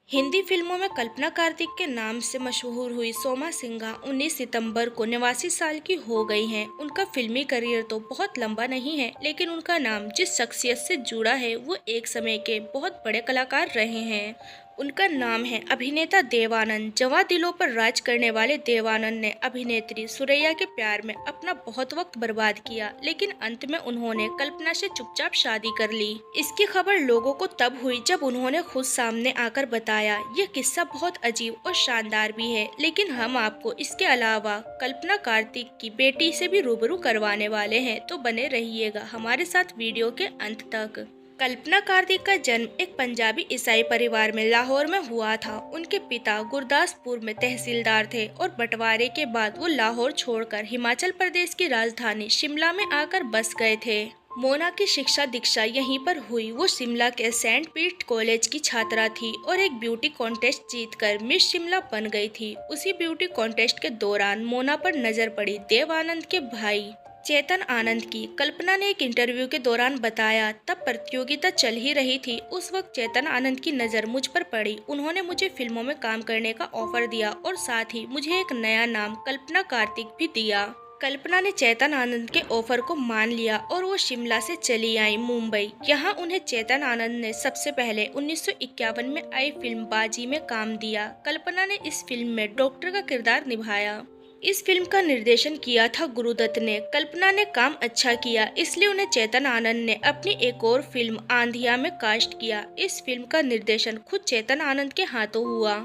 हिंदी फिल्मों में कल्पना कार्तिक के नाम से मशहूर हुई सोमा सिंघा 19 सितंबर को 89 साल की हो गई हैं। उनका फिल्मी करियर तो बहुत लंबा नहीं है, लेकिन उनका नाम जिस शख्सियत से जुड़ा है वो एक समय के बहुत बड़े कलाकार रहे हैं। उनका नाम है अभिनेता देवानंद। जवां दिलों पर राज करने वाले देवानंद ने अभिनेत्री सुरैया के प्यार में अपना बहुत वक्त बर्बाद किया, लेकिन अंत में उन्होंने कल्पना से चुपचाप शादी कर ली। इसकी खबर लोगों को तब हुई जब उन्होंने खुद सामने आकर बताया। यह किस्सा बहुत अजीब और शानदार भी है, लेकिन हम आपको इसके अलावा कल्पना कार्तिक की बेटी से भी रूबरू करवाने वाले हैं, तो बने रहिएगा हमारे साथ वीडियो के अंत तक। कल्पना कार्तिक का जन्म एक पंजाबी ईसाई परिवार में लाहौर में हुआ था। उनके पिता गुरदासपुर में तहसीलदार थे और बंटवारे के बाद वो लाहौर छोड़कर हिमाचल प्रदेश की राजधानी शिमला में आकर बस गए थे। मोना की शिक्षा दीक्षा यहीं पर हुई। वो शिमला के सेंट पीट कॉलेज की छात्रा थी और एक ब्यूटी कॉन्टेस्ट जीतकर मिस शिमला बन गई थी। उसी ब्यूटी कॉन्टेस्ट के दौरान मोना पर नजर पड़ी देवानंद के भाई चेतन आनंद की। कल्पना ने एक इंटरव्यू के दौरान बताया, तब प्रतियोगिता चल ही रही थी। उस वक्त चेतन आनंद की नज़र मुझ पर पड़ी। उन्होंने मुझे फिल्मों में काम करने का ऑफर दिया और साथ ही मुझे एक नया नाम कल्पना कार्तिक भी दिया। कल्पना ने चेतन आनंद के ऑफर को मान लिया और वो शिमला से चली आई मुंबई। यहाँ उन्हें चेतन आनंद ने सबसे पहले 1951 में आई फिल्म बाजी में काम दिया। कल्पना ने इस फिल्म में डॉक्टर का किरदार निभाया। इस फिल्म का निर्देशन किया था गुरुदत्त ने। कल्पना ने काम अच्छा किया, इसलिए उन्हें चेतन आनंद ने अपनी एक और फिल्म आंधिया में कास्ट किया। इस फिल्म का निर्देशन खुद चेतन आनंद के हाथों हुआ।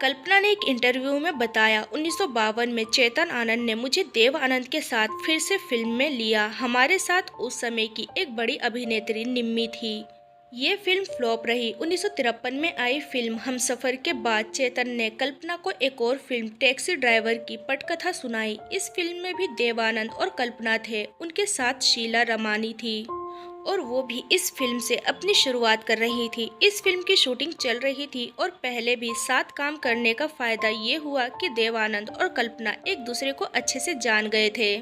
कल्पना ने एक इंटरव्यू में बताया, 1952 में चेतन आनंद ने मुझे देव आनंद के साथ फिर से फिल्म में लिया। हमारे साथ उस समय की एक बड़ी अभिनेत्री निम्मी थी। ये फिल्म फ्लॉप रही। 1953 में आई फिल्म हमसफर के बाद चेतन ने कल्पना को एक और फिल्म टैक्सी ड्राइवर की पटकथा सुनाई। इस फिल्म में भी देवानंद और कल्पना थे। उनके साथ शीला रमानी थी और वो भी इस फिल्म से अपनी शुरुआत कर रही थी। इस फिल्म की शूटिंग चल रही थी और पहले भी साथ काम करने का फायदा ये हुआ कि देवानंद और कल्पना एक दूसरे को अच्छे से जान गए थे।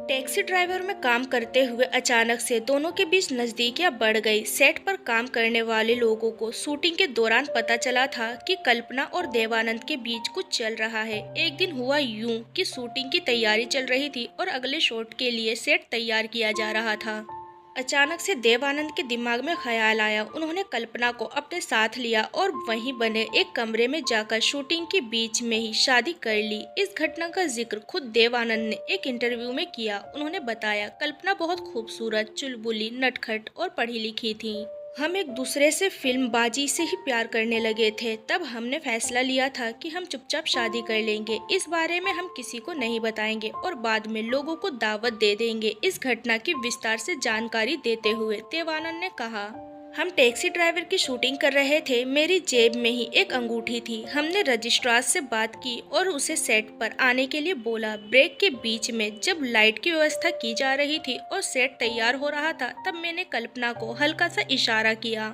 टैक्सी ड्राइवर में काम करते हुए अचानक से दोनों के बीच नजदीकियां बढ़ गई। सेट पर काम करने वाले लोगों को शूटिंग के दौरान पता चला था कि कल्पना और देवानंद के बीच कुछ चल रहा है। एक दिन हुआ यूं कि शूटिंग की तैयारी चल रही थी और अगले शॉट के लिए सेट तैयार किया जा रहा था। अचानक से देवानंद के दिमाग में ख्याल आया। उन्होंने कल्पना को अपने साथ लिया और वहीं बने एक कमरे में जाकर शूटिंग के बीच में ही शादी कर ली। इस घटना का जिक्र खुद देवानंद ने एक इंटरव्यू में किया। उन्होंने बताया, कल्पना बहुत खूबसूरत, चुलबुली, नटखट और पढ़ी लिखी थी। हम एक दूसरे से फिल्म बाजी से ही प्यार करने लगे थे। तब हमने फैसला लिया था कि हम चुपचाप शादी कर लेंगे। इस बारे में हम किसी को नहीं बताएंगे और बाद में लोगों को दावत दे देंगे। इस घटना की विस्तार से जानकारी देते हुए देवानंद ने कहा, हम टैक्सी ड्राइवर की शूटिंग कर रहे थे। मेरी जेब में ही एक अंगूठी थी। हमने रजिस्ट्रार से बात की और उसे सेट पर आने के लिए बोला। ब्रेक के बीच में जब लाइट की व्यवस्था की जा रही थी और सेट तैयार हो रहा था, तब मैंने कल्पना को हल्का सा इशारा किया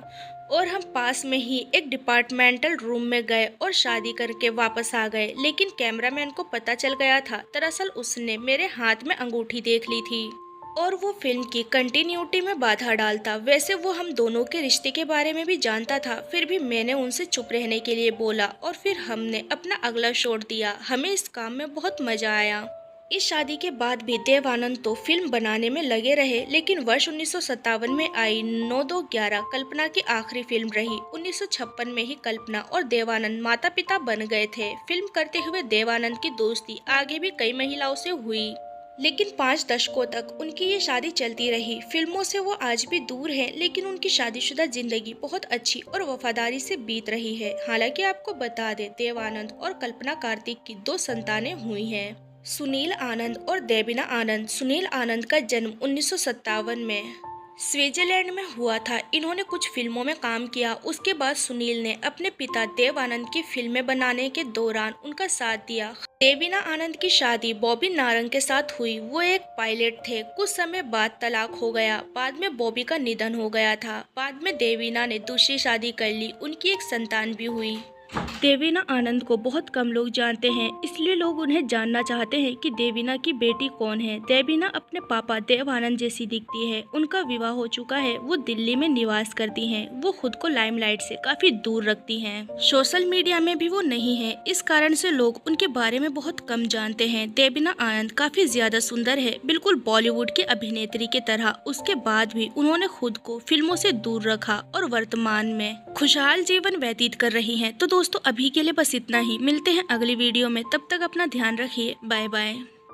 और हम पास में ही एक डिपार्टमेंटल रूम में गए और शादी करके वापस आ गए। लेकिन कैमरामैन को पता चल गया था। दरअसल उसने मेरे हाथ में अंगूठी देख ली थी और वो फिल्म की कंटिन्यूटी में बाधा डालता। वैसे वो हम दोनों के रिश्ते के बारे में भी जानता था, फिर भी मैंने उनसे चुप रहने के लिए बोला और फिर हमने अपना अगला शॉट दिया। हमें इस काम में बहुत मजा आया। इस शादी के बाद भी देवानंद तो फिल्म बनाने में लगे रहे, लेकिन वर्ष 1957 में आई 9-2-11 कल्पना की आखिरी फिल्म रही। 1956 में ही कल्पना और देवानंद माता पिता बन गए थे। फिल्म करते हुए देवानंद की दोस्ती आगे भी कई महिलाओं से हुई, लेकिन 5 दशकों तक उनकी ये शादी चलती रही। फिल्मों से वो आज भी दूर हैं, लेकिन उनकी शादीशुदा जिंदगी बहुत अच्छी और वफादारी से बीत रही है। हालांकि आपको बता दें, देवानंद और कल्पना कार्तिक की 2 संतानें हुई हैं, सुनील आनंद और देबिना आनंद। सुनील आनंद का जन्म 1957 में स्विट्जरलैंड में हुआ था। इन्होंने कुछ फिल्मों में काम किया। उसके बाद सुनील ने अपने पिता देव आनंद की फिल्में बनाने के दौरान उनका साथ दिया। देवीना आनंद की शादी बॉबी नारंग के साथ हुई। वो एक पायलट थे। कुछ समय बाद तलाक हो गया। बाद में बॉबी का निधन हो गया था। बाद में देवीना ने दूसरी शादी कर ली। उनकी एक संतान भी हुई। देवीना आनंद को बहुत कम लोग जानते हैं, इसलिए लोग उन्हें जानना चाहते हैं कि देवीना की बेटी कौन है। देवीना अपने पापा देव आनंद जैसी दिखती है। उनका विवाह हो चुका है। वो दिल्ली में निवास करती हैं। वो खुद को लाइमलाइट से काफी दूर रखती हैं। सोशल मीडिया में भी वो नहीं है, इस कारण से लोग उनके बारे में बहुत कम जानते हैं। देवीना आनंद काफी ज्यादा सुंदर है, बिल्कुल बॉलीवुड की अभिनेत्री की तरह। उसके बाद भी उन्होंने खुद को फिल्मों से दूर रखा और वर्तमान में खुशहाल जीवन व्यतीत कर रही हैं। तो दोस्तों, अभी के लिए बस इतना ही। मिलते हैं अगली वीडियो में, तब तक अपना ध्यान रखिए। Bye bye.